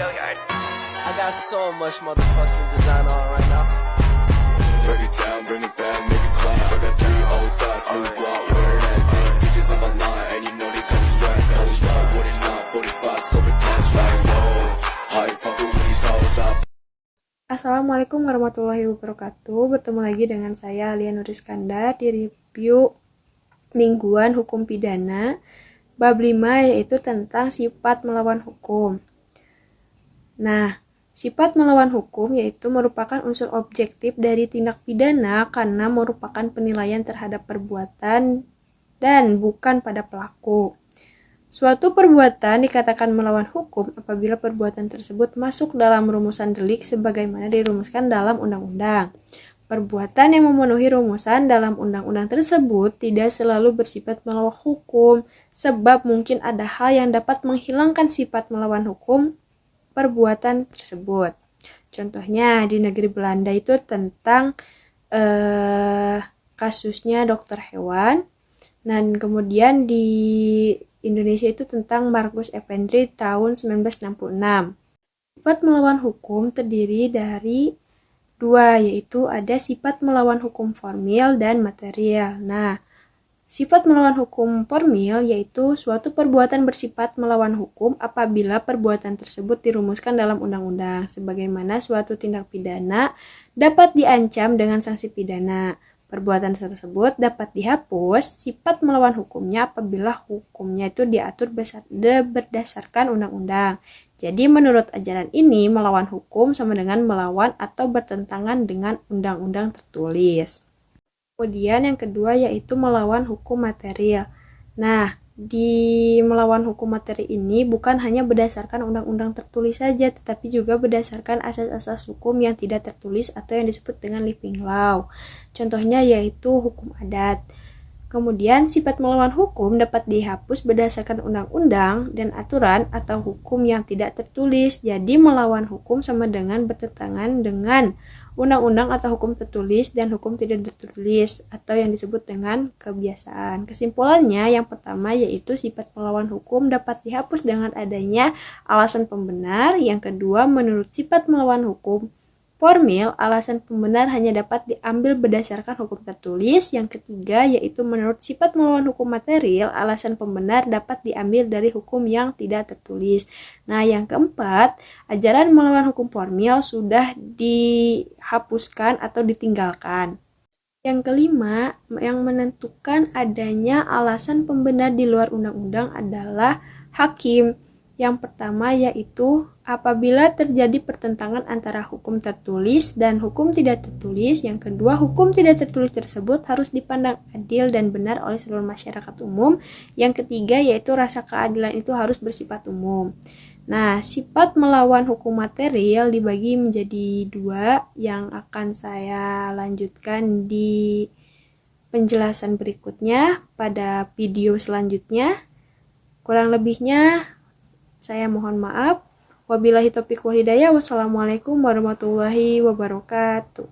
I got so much motherfucking design on right now. Break it down, bring it back, make it clap. I got 3 old thoughts, new block, where that day. Bitches on my line, and you know they come straight. Hold up, what it not, 45, scope it down, like, whoa. How you fucking with these hoes up? Assalamualaikum warahmatullahi wabarakatuh. Bertemu lagi dengan saya Alia Nuriskandar di review mingguan hukum pidana bab 5, yaitu tentang sifat melawan hukum. Nah, sifat melawan hukum yaitu merupakan unsur objektif dari tindak pidana karena merupakan penilaian terhadap perbuatan dan bukan pada pelaku. Suatu perbuatan dikatakan melawan hukum apabila perbuatan tersebut masuk dalam rumusan delik sebagaimana dirumuskan dalam undang-undang. Perbuatan yang memenuhi rumusan dalam undang-undang tersebut tidak selalu bersifat melawan hukum, sebab mungkin ada hal yang dapat menghilangkan sifat melawan hukum perbuatan tersebut. Contohnya di negeri Belanda itu tentang kasusnya dokter hewan, dan kemudian di Indonesia itu tentang Markus Effendi tahun 1966. Sifat melawan hukum terdiri dari 2, yaitu ada sifat melawan hukum formil dan material. Nah, sifat melawan hukum formil yaitu suatu perbuatan bersifat melawan hukum apabila perbuatan tersebut dirumuskan dalam undang-undang, sebagaimana suatu tindak pidana dapat diancam dengan sanksi pidana. Perbuatan tersebut dapat dihapus sifat melawan hukumnya apabila hukumnya itu diatur berdasarkan undang-undang. Jadi menurut ajaran ini, melawan hukum sama dengan melawan atau bertentangan dengan undang-undang tertulis. Kemudian yang kedua yaitu melawan hukum material. Nah, di melawan hukum materi ini bukan hanya berdasarkan undang-undang tertulis saja, tetapi juga berdasarkan asas-asas hukum yang tidak tertulis atau yang disebut dengan living law. Contohnya yaitu hukum adat. Kemudian sifat melawan hukum dapat dihapus berdasarkan undang-undang dan aturan atau hukum yang tidak tertulis. Jadi melawan hukum sama dengan bertentangan dengan undang-undang atau hukum tertulis dan hukum tidak tertulis atau yang disebut dengan kebiasaan. Kesimpulannya yang pertama yaitu sifat melawan hukum dapat dihapus dengan adanya alasan pembenar. Yang kedua, menurut sifat melawan hukum formil, alasan pembenar hanya dapat diambil berdasarkan hukum tertulis. Yang ketiga, yaitu menurut sifat melawan hukum material, alasan pembenar dapat diambil dari hukum yang tidak tertulis. Nah, yang keempat, ajaran melawan hukum formil sudah dihapuskan atau ditinggalkan. Yang kelima, yang menentukan adanya alasan pembenar di luar undang-undang adalah hakim. Yang pertama yaitu apabila terjadi pertentangan antara hukum tertulis dan hukum tidak tertulis. Yang kedua, hukum tidak tertulis tersebut harus dipandang adil dan benar oleh seluruh masyarakat umum. Yang ketiga yaitu rasa keadilan itu harus bersifat umum. Nah, sifat melawan hukum material dibagi menjadi 2 yang akan saya lanjutkan di penjelasan berikutnya pada video selanjutnya. Kurang lebihnya saya mohon maaf. Wabillahi taufiq wal hidayah. Wassalamualaikum warahmatullahi wabarakatuh.